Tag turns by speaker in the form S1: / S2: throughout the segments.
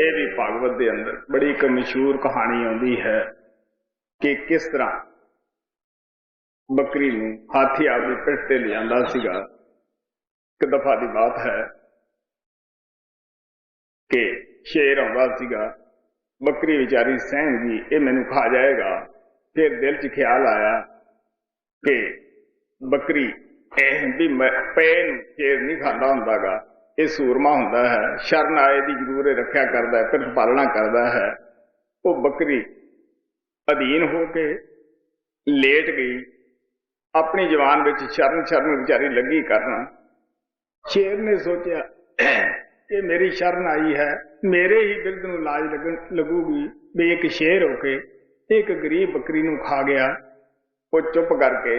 S1: ये भी भागवत के अंदर बड़ी एक मशहूर कहानी आती है कि किस तरह बकरी नूं हाथी आपकी पिठ ते ले आंदा सीगा। एक दफा की बात है कि शेर आंदा सीगा, बकरी बेचारी सहन गई, ये मैनू खा जाएगा। फिर दिल च ख्याल आया कि बकरी भी पे शेर नहीं खाता होंदा गा, ये सूरमा होंदा है, शरण आए दी जरूर रखिया करदा है, फिर पालना करदा है। वो बकरी अधीन होके लेट गई, अपनी जवान विच शरण शरण बेचारी लगी करना। शेर ने सोचा कि मेरी शरण आई है, मेरे ही बिरद नूं लाज लगूगी भी एक शेर होके एक गरीब बकरी नूं खा गया। वो चुप करके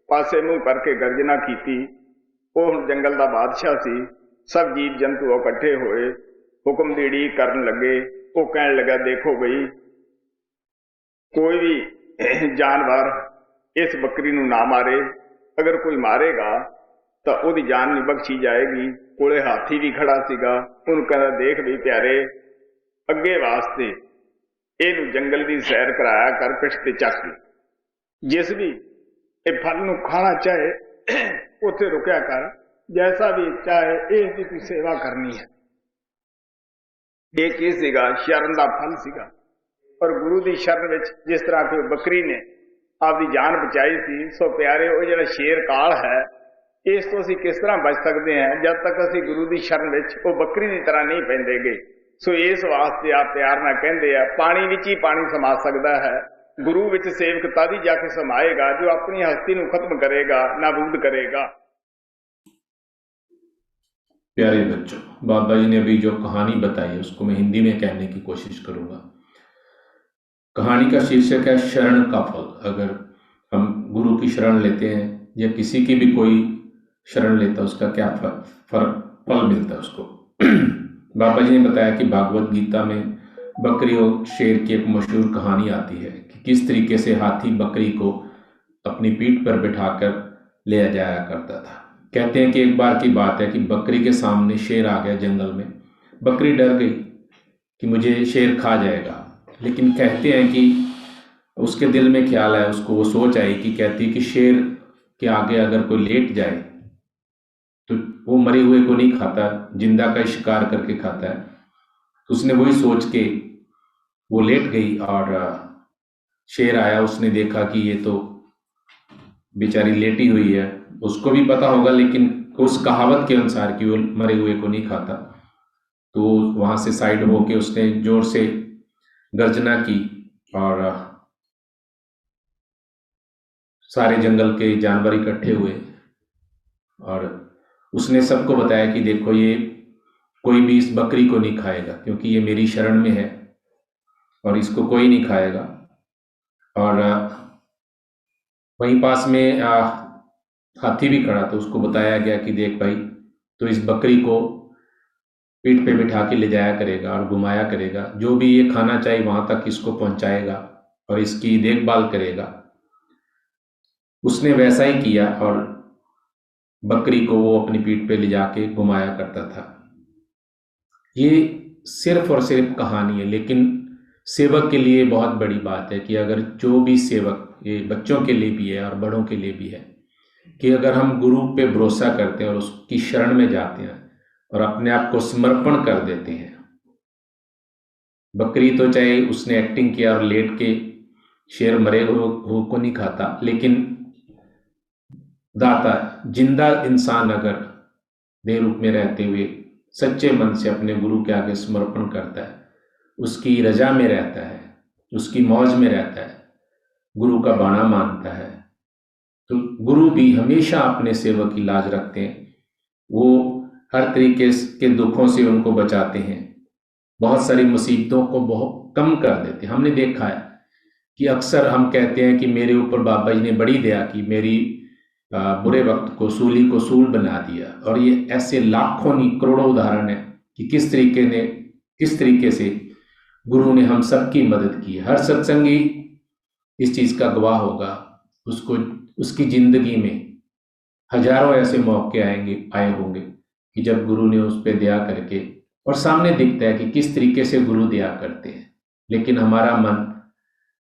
S1: पासे मुंह करके गर्जना की। वो हुण जंगल का बादशाह सी, सब जीव जंतु इकट्ठे होए, हुक्म की उड़ीक करन लगे। वो कहन लगा, देखो बई कोई भी जानवर इस बकरी नूं ना मारे, अगर कोई मारेगा तो उसकी जान नहीं बख्शी जाएगी। कोले हाथी भी खड़ा सीगा, उन्होंने कहना, देख भी प्यारे, अगे वास्ते इहनूं जंगल की सैर कराया कर, पिठ ते चक के, जिस भी ये फल नूं खाना चाहे उत्थे रुकया कर, जैसा भी चाहे इसकी तू सेवा करनी है। ये की सीगा? शरण का फल सीगा। और गुरु की शरण विच जिस तरह की बकरी ने आपकी जान बचाई सी, सो प्यारे वो जिहड़ा शेर काल है, इस तो असीं किस तरह बच सकते हैं जब तक असीं गुरु की शरण विच वो बकरी की तरह नहीं पैंदेगे। सो इस वास्ते आप प्यार नाल कहंदे आ, पानी विच ही पानी समा सकता है, गुरु विच सेवक तद ही जाके समाएगा जो अपनी हस्ती नूं खत्म करेगा, नाबूद करेगा।
S2: प्यारे बच्चों, बाबा जी ने अभी जो कहानी बताई उसको मैं हिंदी में कहने की कोशिश करूंगा। कहानी का शीर्षक है शरण का फल। अगर हम गुरु की शरण लेते हैं या किसी की भी कोई शरण लेता है, उसका क्या फल मिलता है उसको। बाबा जी ने बताया कि भागवत गीता में बकरी और शेर की एक मशहूर कहानी आती है कि किस तरीके से हाथी बकरी को अपनी पीठ पर बिठाकर ले जाया करता था। कहते हैं कि एक बार की बात है कि बकरी के सामने शेर आ गया जंगल में। बकरी डर गई कि मुझे शेर खा जाएगा, लेकिन कहते हैं कि उसके दिल में ख्याल आया, उसको वो सोच आई कि कहती कि शेर के आगे अगर कोई लेट जाए तो वो मरे हुए को नहीं खाता, जिंदा का शिकार करके खाता है। तो उसने वही सोच के वो लेट गई और शेर आया, उसने देखा कि ये तो बेचारी लेटी हुई है। उसको भी पता होगा, लेकिन उस कहावत के अनुसार कि वो मरे हुए को नहीं खाता, तो वहां से साइड होके उसने जोर से गर्जना की और सारे जंगल के जानवर इकट्ठे हुए और उसने सबको बताया कि देखो, ये कोई भी इस बकरी को नहीं खाएगा क्योंकि ये मेरी शरण में है और इसको कोई नहीं खाएगा। और वहीं पास में हाथी भी खड़ा, तो उसको बताया गया कि देख भाई, तो इस बकरी को पीठ पे बिठा के ले जाया करेगा और घुमाया करेगा, जो भी ये खाना चाहे वहां तक इसको पहुंचाएगा और इसकी देखभाल करेगा। उसने वैसा ही किया और बकरी को वो अपनी पीठ पे ले जाके घुमाया करता था। ये सिर्फ और सिर्फ कहानी है, लेकिन सेवक के लिए बहुत बड़ी बात है कि अगर जो भी सेवक, ये बच्चों के लिए भी है और बड़ों के लिए भी है, कि अगर हम गुरु पे भरोसा करते हैं और उसकी शरण में जाते हैं और अपने आप को समर्पण कर देते हैं। बकरी तो चाहे उसने एक्टिंग किया और लेट के शेर मरे हो को नहीं खाता, लेकिन दाता जिंदा इंसान अगर देह रूप में रहते हुए सच्चे मन से अपने गुरु के आगे समर्पण करता है, उसकी रजा में रहता है, उसकी मौज में रहता है, गुरु का बाणा मानता है, तो गुरु भी हमेशा अपने सेवक की लाज रखते हैं। वो हर तरीके के दुखों से उनको बचाते हैं, बहुत सारी मुसीबतों को बहुत कम कर देते हैं। हमने देखा है कि अक्सर हम कहते हैं कि मेरे ऊपर बाबा जी ने बड़ी दया की, मेरी बुरे वक्त को, सूली को सूल बना दिया। और ये ऐसे लाखों नहीं करोड़ों उदाहरण है कि किस तरीके से गुरु ने हम सबकी मदद की। हर सत्संगी इस चीज का गवाह होगा। उसको उसकी जिंदगी में हजारों ऐसे मौके आए होंगे कि जब गुरु ने उस पर दया करके और सामने दिखता है कि किस तरीके से गुरु दिया करते हैं, लेकिन हमारा मन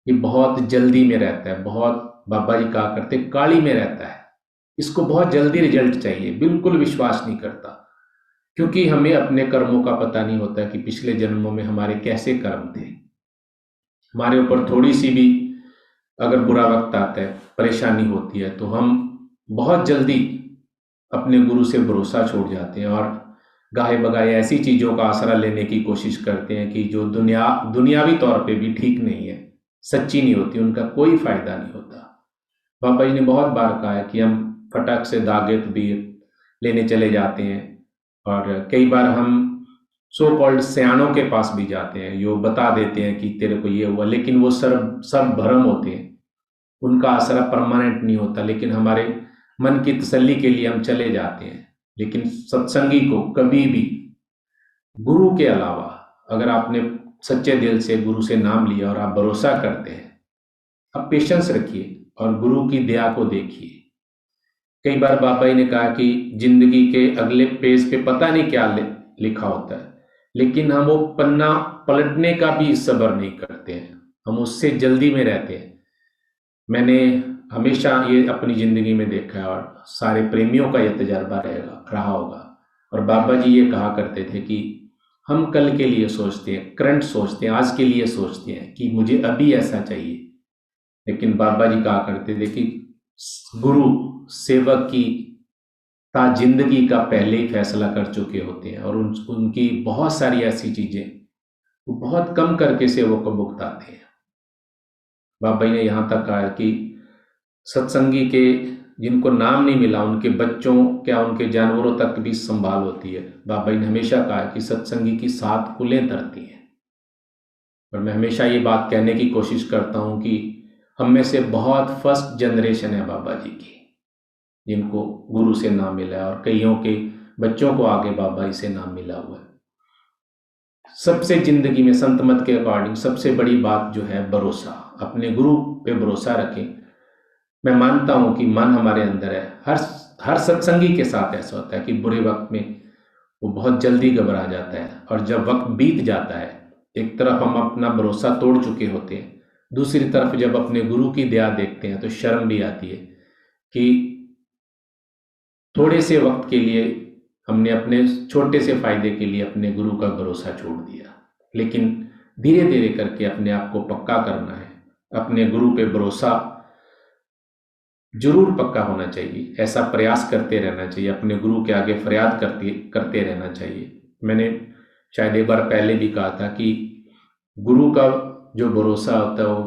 S2: ये बहुत जल्दी में रहता है, बहुत बाबा जी कहा करते काली में रहता है, इसको बहुत जल्दी रिजल्ट चाहिए, बिल्कुल विश्वास नहीं करता, क्योंकि हमें अपने कर्मों का पता नहीं होता कि पिछले जन्मों में हमारे कैसे कर्म थे। हमारे ऊपर थोड़ी सी भी अगर बुरा वक्त आता है, परेशानी होती है, तो हम बहुत जल्दी अपने गुरु से भरोसा छोड़ जाते हैं और गाहे बगाए ऐसी चीज़ों का आसरा लेने की कोशिश करते हैं कि जो दुनियावी तौर पे भी ठीक नहीं है, सच्ची नहीं होती, उनका कोई फायदा नहीं होता। बाबा जी ने बहुत बार कहा है कि हम फटाक से दागे तबीर लेने चले जाते हैं, और कई बार हम सो कॉल्ड सयानों के पास भी जाते हैं, जो बता देते हैं कि तेरे को ये हुआ, लेकिन वो सब भ्रम होते हैं, उनका असर परमानेंट नहीं होता। लेकिन हमारे मन की तसल्ली के लिए हम चले जाते हैं, लेकिन सत्संगी को कभी भी गुरु के अलावा, अगर आपने सच्चे दिल से गुरु से नाम लिया और आप भरोसा करते हैं, आप पेशेंस रखिए और गुरु की दया को देखिए। कई बार बाबा जी ने कहा कि जिंदगी के अगले पेज पे पता नहीं क्या लिखा होता है, लेकिन हम वो पन्ना पलटने का भी सब्र नहीं करते हैं, हम उससे जल्दी में रहते हैं। मैंने हमेशा ये अपनी ज़िंदगी में देखा है और सारे प्रेमियों का ये तजर्बा रहा होगा। और बाबा जी ये कहा करते थे कि हम कल के लिए सोचते हैं, करंट सोचते हैं, आज के लिए सोचते हैं कि मुझे अभी ऐसा चाहिए, लेकिन बाबा जी कहा करते थे कि गुरु सेवक की जिंदगी का पहले ही फैसला कर चुके होते हैं, और उनकी बहुत सारी ऐसी चीज़ें वो बहुत कम करके सेवक को भुगताते हैं। बाबा जी ने यहाँ तक कहा कि सत्संगी के जिनको नाम नहीं मिला, उनके बच्चों क्या उनके जानवरों तक भी संभाल होती है। बाबा जी ने हमेशा कहा कि सत्संगी की 7 कुलें तरती हैं। और मैं हमेशा ये बात कहने की कोशिश करता हूँ कि हम में से बहुत फर्स्ट जनरेशन है बाबा जी की, जिनको गुरु से नाम मिला है, और कईयों के बच्चों को आगे बाबा जी से नाम मिला हुआ है। सबसे जिंदगी में संत मत के अकॉर्डिंग सबसे बड़ी बात जो है भरोसा, अपने गुरु पे भरोसा रखें। मैं मानता हूं कि मन हमारे अंदर है, हर सत्संगी के साथ ऐसा होता है कि बुरे वक्त में वो बहुत जल्दी घबरा जाता है, और जब वक्त बीत जाता है, एक तरफ हम अपना भरोसा तोड़ चुके होते हैं, दूसरी तरफ जब अपने गुरु की दया देखते हैं तो शर्म भी आती है कि थोड़े से वक्त के लिए हमने अपने छोटे से फायदे के लिए अपने गुरु का भरोसा छोड़ दिया। लेकिन धीरे धीरे करके अपने आप को पक्का करना है, अपने गुरु पे भरोसा जरूर पक्का होना चाहिए, ऐसा प्रयास करते रहना चाहिए, अपने गुरु के आगे फरियाद करते रहना चाहिए। मैंने शायद एक बार पहले भी कहा था कि गुरु का जो भरोसा होता है वो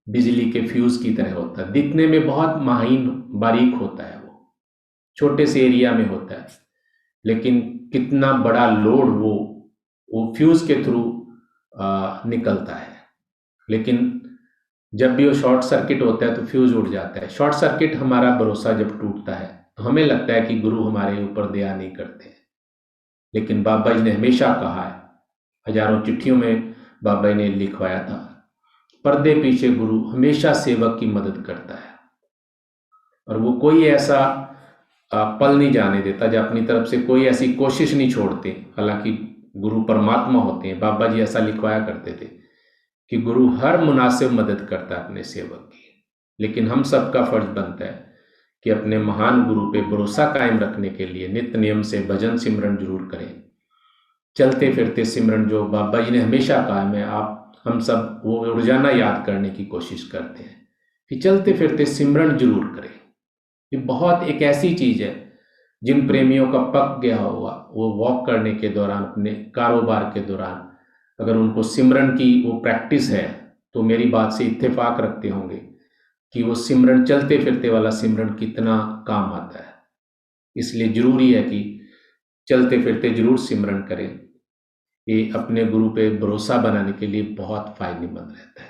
S2: बिजली के फ्यूज की तरह होता है, दिखने में बहुत महीन बारीक होता है, वो छोटे से एरिया में होता है, लेकिन कितना बड़ा लोड वो फ्यूज के थ्रू निकलता है। लेकिन जब भी वो शॉर्ट सर्किट होता है तो फ्यूज उड़ जाता है। शॉर्ट सर्किट हमारा भरोसा जब टूटता है तो हमें लगता है कि गुरु हमारे ऊपर दया नहीं करते, लेकिन बाबा जी ने हमेशा कहा है, हजारों चिट्ठियों में बाबा जी ने लिखवाया था, पर्दे पीछे गुरु हमेशा सेवक की मदद करता है, और वो कोई ऐसा पल नहीं जाने देता जब अपनी तरफ से कोई ऐसी कोशिश नहीं छोड़ते। हालांकि गुरु परमात्मा होते हैं, बाबा जी ऐसा लिखवाया करते थे कि गुरु हर मुनासिब मदद करता है अपने सेवक की, लेकिन हम सबका फर्ज बनता है कि अपने महान गुरु पे भरोसा कायम रखने के लिए नित्य नियम से भजन सिमरन जरूर करें। चलते फिरते सिमरन जो बाबा जी ने हमेशा कहा है, हम सब वो रोजाना याद करने की कोशिश करते हैं कि चलते फिरते सिमरन जरूर करें। ये बहुत एक ऐसी चीज है, जिन प्रेमियों का पक गया हुआ वो वॉक करने के दौरान, अपने कारोबार के दौरान अगर उनको सिमरन की वो प्रैक्टिस है, तो मेरी बात से इत्तेफाक रखते होंगे कि वो सिमरन, चलते फिरते वाला सिमरन कितना काम आता है। इसलिए जरूरी है कि चलते फिरते जरूर सिमरन करें। ये अपने गुरु पे भरोसा बनाने के लिए बहुत फायदेमंद रहता है।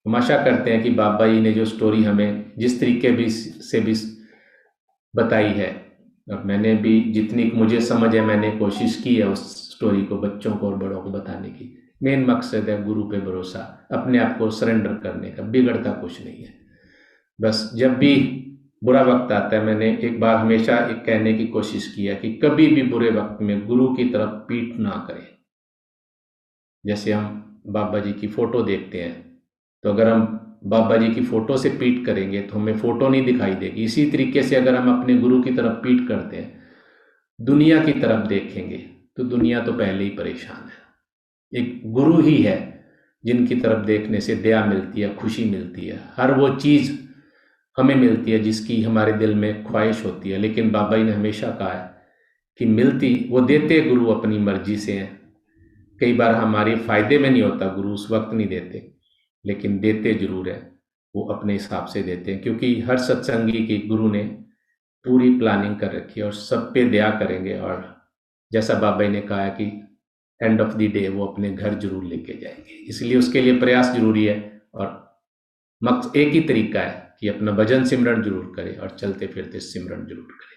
S2: हम आशा करते हैं कि बाबा जी ने जो स्टोरी हमें जिस तरीके से भी बताई है, और मैंने भी जितनी मुझे समझ है मैंने कोशिश की है उस स्टोरी को बच्चों को और बड़ों को बताने की। मेन मकसद है गुरु पे भरोसा, अपने आप को सरेंडर करने का, बिगड़ता कुछ नहीं है। बस जब भी बुरा वक्त आता है, मैंने एक बार हमेशा एक कहने की कोशिश की है कि कभी भी बुरे वक्त में गुरु की तरफ पीठ ना करें। जैसे हम बाबा जी की फोटो देखते हैं, तो अगर हम बाबा जी की फोटो से पीठ करेंगे तो हमें फोटो नहीं दिखाई देगी। इसी तरीके से अगर हम अपने गुरु की तरफ पीठ करते हैं, दुनिया की तरफ देखेंगे, तो दुनिया तो पहले ही परेशान है। एक गुरु ही है जिनकी तरफ देखने से दया मिलती है, खुशी मिलती है, हर वो चीज़ हमें मिलती है जिसकी हमारे दिल में ख्वाहिश होती है। लेकिन बाबा जी ने हमेशा कहा है कि मिलती वो देते गुरु अपनी मर्जी से हैं। कई बार हमारे फायदे में नहीं होता, गुरु उस वक्त नहीं देते, लेकिन देते जरूर है, वो अपने हिसाब से देते हैं, क्योंकि हर सत्संगी की गुरु ने पूरी प्लानिंग कर रखी है और सब पे दया करेंगे। और जैसा बाबा जी ने कहा है कि एंड ऑफ द डे वो अपने घर जरूर लेके जाएंगे, इसलिए उसके लिए प्रयास जरूरी है। और मकसद एक ही तरीका है कि अपना भजन सिमरन जरूर करें और चलते फिरते सिमरन जरूर करें।